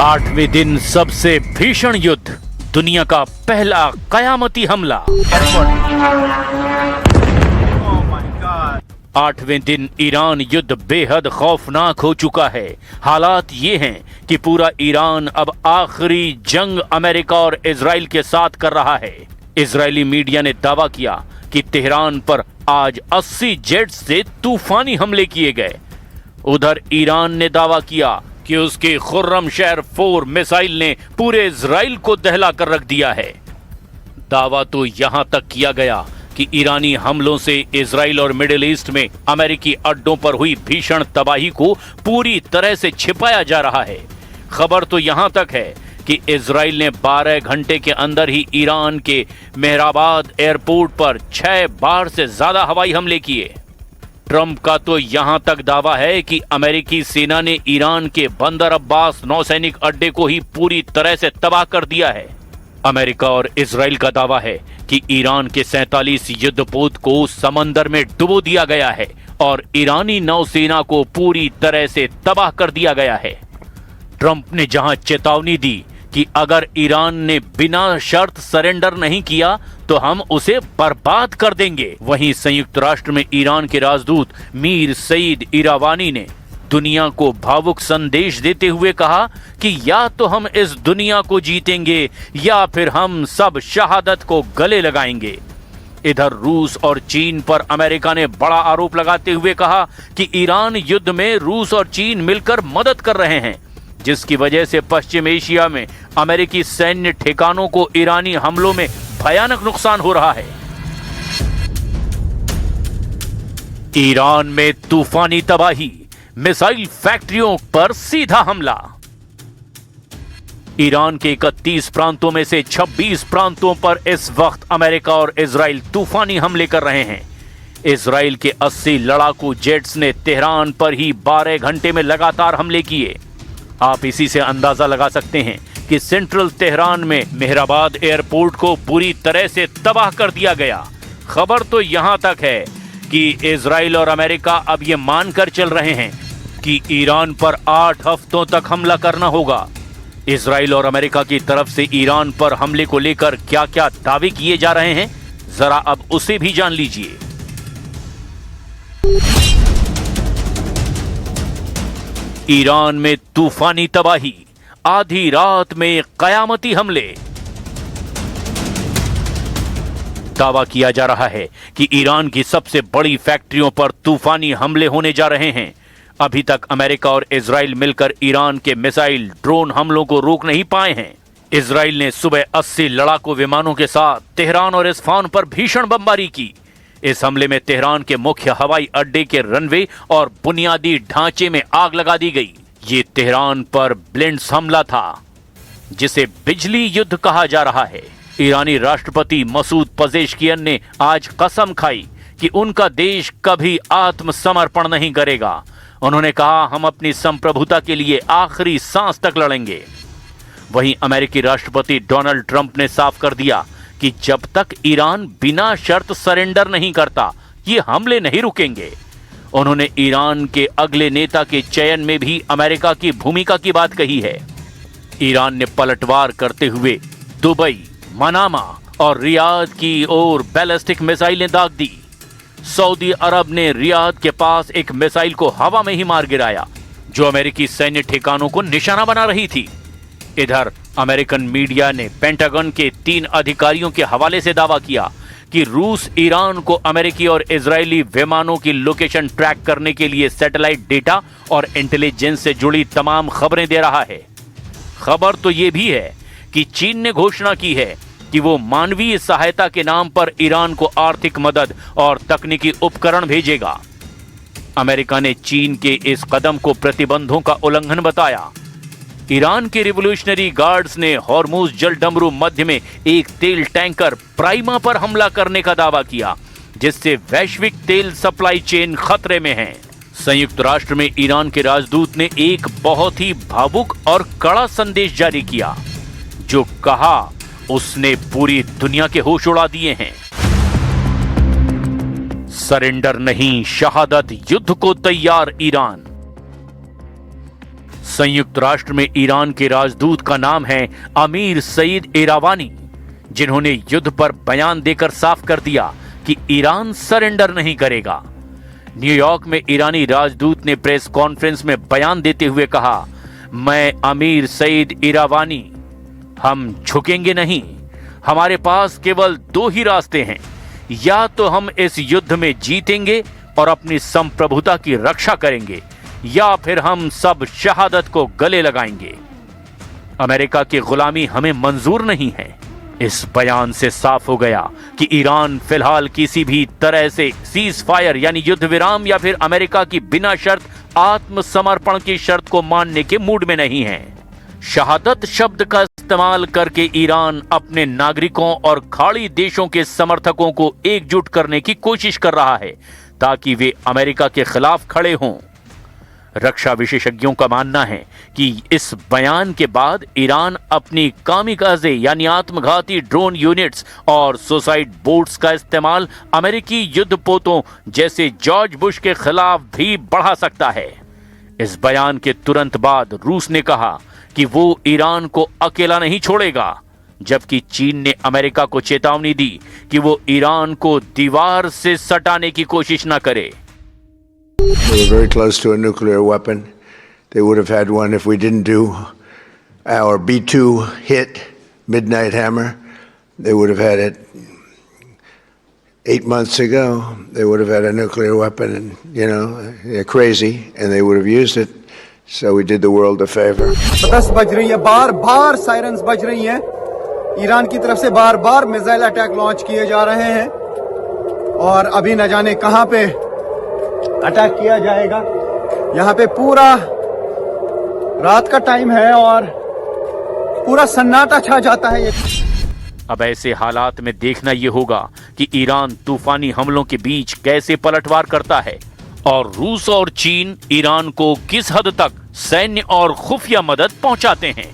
8वें दिन सबसे भीषण युद्ध, दुनिया का पहला कयामती हमला। 8वें दिन ईरान युद्ध बेहद खौफनाक हो चुका है। हालात ये हैं कि पूरा ईरान अब आखिरी जंग अमेरिका और इजराइल के साथ कर रहा है। इजरायली मीडिया ने दावा किया कि तेहरान पर आज 80 जेट से तूफानी हमले किए गए। उधर ईरान ने दावा किया कि उसके खुर्रम शहर 4 मिसाइल ने पूरे इजराइल को दहला कर रख दिया है। दावा तो यहां तक किया गया कि ईरानी हमलों से इजराइल और मिडिल ईस्ट में अमेरिकी अड्डों पर हुई भीषण तबाही को पूरी तरह से छिपाया जा रहा है। खबर तो यहां तक है कि इजराइल ने 12 घंटे के अंदर ही ईरान के मेहराबाद एयरपोर्ट पर 6 बार से ज्यादा हवाई हमले किए। ट्रंप का तो यहां तक दावा है कि अमेरिकी सेना ने ईरान के बंदर अब्बास नौसैनिक अड्डे को ही पूरी तरह से तबाह कर दिया है। अमेरिका और इजराइल का दावा है कि ईरान के 47 युद्धपोत को समंदर में डुबो दिया गया है और ईरानी नौसेना को पूरी तरह से तबाह कर दिया गया है। ट्रंप ने जहां चेतावनी दी कि अगर ईरान ने बिना शर्त सरेंडर नहीं किया तो हम उसे बर्बाद कर देंगे, वहीं संयुक्त राष्ट्र में ईरान के राजदूत मीर सईद इरावानी ने दुनिया को भावुक संदेश देते हुए कहा कि या तो हम इस दुनिया को जीतेंगे या फिर हम सब शहादत को गले लगाएंगे। इधर रूस और चीन पर अमेरिका ने बड़ा आरोप लगाते हुए कहा कि ईरान युद्ध में रूस और चीन मिलकर मदद कर रहे हैं, जिसकी वजह से पश्चिम एशिया में अमेरिकी सैन्य ठिकानों को ईरानी हमलों में भयानक नुकसान हो रहा है। ईरान में तूफानी तबाही, मिसाइल फैक्ट्रियों पर सीधा हमला। ईरान के 31 प्रांतों में से 26 प्रांतों पर इस वक्त अमेरिका और इजराइल तूफानी हमले कर रहे हैं। इजराइल के 80 लड़ाकू जेट्स ने तेहरान पर ही 12 घंटे में लगातार हमले किए। आप इसी से अंदाजा लगा सकते हैं कि सेंट्रल तेहरान में मेहराबाद एयरपोर्ट को पूरी तरह से तबाह कर दिया गया। खबर तो यहां तक है कि इजराइल और अमेरिका अब ये मानकर चल रहे हैं कि ईरान पर 8 हफ्तों तक हमला करना होगा। इजराइल और अमेरिका की तरफ से ईरान पर हमले को लेकर क्या क्या दावे किए जा रहे हैं, जरा अब उसे भी जान लीजिए। ईरान में तूफानी तबाही, आधी रात में कयामती हमले। दावा किया जा रहा है कि ईरान की सबसे बड़ी फैक्ट्रियों पर तूफानी हमले होने जा रहे हैं। अभी तक अमेरिका और इजराइल मिलकर ईरान के मिसाइल ड्रोन हमलों को रोक नहीं पाए हैं। इजराइल ने सुबह 80 लड़ाकू विमानों के साथ तेहरान और इस्फहान पर भीषण बमबारी की। इस हमले में तेहरान के मुख्य हवाई अड्डे के रनवे और बुनियादी ढांचे में आग लगा दी गई। ये तेहरान पर ब्लिंट्स हमला था, जिसे बिजली युद्ध कहा जा रहा है। ईरानी राष्ट्रपति मसूद पजेश्कियन ने आज कसम खाई कि उनका देश कभी आत्मसमर्पण नहीं करेगा। उन्होंने कहा, हम अपनी संप्रभुता के लिए आखिरी सांस तक लड़ेंगे। वहीं अमेरिकी राष्ट्रपति डोनाल्ड ट्रंप ने साफ कर दिया कि जब तक ईरान बिना शर्त सरेंडर नहीं करता, ये हमले नहीं रुकेंगे। उन्होंने ईरान के अगले नेता के चयन में भी अमेरिका की भूमिका की बात कही है। ईरान ने पलटवार करते हुए दुबई, मनामा और रियाद की ओर बैलिस्टिक मिसाइलें दाग दी। सऊदी अरब ने रियाद के पास एक मिसाइल को हवा में ही मार गिराया, जो अमेरिकी सैन्य ठिकानों को निशाना बना रही थी। इधर अमेरिकन मीडिया ने पेंटागन के 3 अधिकारियों के हवाले से दावा किया कि रूस ईरान को अमेरिकी और इजरायली विमानों की लोकेशन ट्रैक करने के लिए सैटेलाइट डेटा और इंटेलिजेंस से जुड़ी तमाम खबरें दे रहा है। खबर तो यह भी है कि चीन ने घोषणा की है कि वो मानवीय सहायता के नाम पर ईरान को आर्थिक मदद और तकनीकी उपकरण भेजेगा। अमेरिका ने चीन के इस कदम को प्रतिबंधों का उल्लंघन बताया। ईरान के रिवोल्यूशनरी गार्ड्स ने हॉर्मुज जलडमरू मध्य में एक तेल टैंकर प्राइमा पर हमला करने का दावा किया, जिससे वैश्विक तेल सप्लाई चेन खतरे में है। संयुक्त राष्ट्र में ईरान के राजदूत ने एक बहुत ही भावुक और कड़ा संदेश जारी किया, जो कहा उसने पूरी दुनिया के होश उड़ा दिए हैं। सरेंडर नहीं, शहादत, युद्ध को तैयार ईरान। संयुक्त राष्ट्र में ईरान के राजदूत का नाम है अमीर सईद इरावानी, जिन्होंने युद्ध पर बयान देकर साफ कर दिया कि ईरान सरेंडर नहीं करेगा। न्यूयॉर्क में ईरानी राजदूत ने प्रेस कॉन्फ्रेंस में बयान देते हुए कहा, मैं अमीर सईद इरावानी, हम झुकेंगे नहीं। हमारे पास केवल दो ही रास्ते हैं, या तो हम इस युद्ध में जीतेंगे और अपनी संप्रभुता की रक्षा करेंगे, या फिर हम सब शहादत को गले लगाएंगे। अमेरिका की गुलामी हमें मंजूर नहीं है। इस बयान से साफ हो गया कि ईरान फिलहाल किसी भी तरह से सीज फायर यानी युद्ध विराम या फिर अमेरिका की बिना शर्त आत्मसमर्पण की शर्त को मानने के मूड में नहीं है। शहादत शब्द का इस्तेमाल करके ईरान अपने नागरिकों और खाड़ी देशों के समर्थकों को एकजुट करने की कोशिश कर रहा है ताकि वे अमेरिका के खिलाफ खड़े हों। रक्षा विशेषज्ञों का मानना है कि इस बयान के बाद ईरान अपनी कामिकाज़े यानी आत्मघाती ड्रोन यूनिट्स और सुसाइड बोट्स का इस्तेमाल अमेरिकी युद्धपोतों जैसे जॉर्ज बुश के खिलाफ भी बढ़ा सकता है। इस बयान के तुरंत बाद रूस ने कहा कि वो ईरान को अकेला नहीं छोड़ेगा, जबकि चीन ने अमेरिका को चेतावनी दी कि वो ईरान को दीवार से सटाने की कोशिश न करे। They were very close to a nuclear weapon. They would have had one if we didn't do our B-2 hit, Midnight Hammer. They would have had it 8 months ago. They would have had a nuclear weapon, and they're crazy, and they would have used it. So we did the world a favor. 10 बज रही है, बार-बार sirens बज रही हैं। Iran की तरफ से बार-बार मिसाइल अटैक लॉन्च किए जा रहे हैं और अभी न जाने कहां पे अटैक किया जाएगा। यहाँ पे पूरा रात का टाइम है और पूरा सन्नाटा छा जाता है। अब ऐसे हालात में देखना यह होगा कि ईरान तूफानी हमलों के बीच कैसे पलटवार करता है और रूस और चीन ईरान को किस हद तक सैन्य और खुफिया मदद पहुंचाते हैं।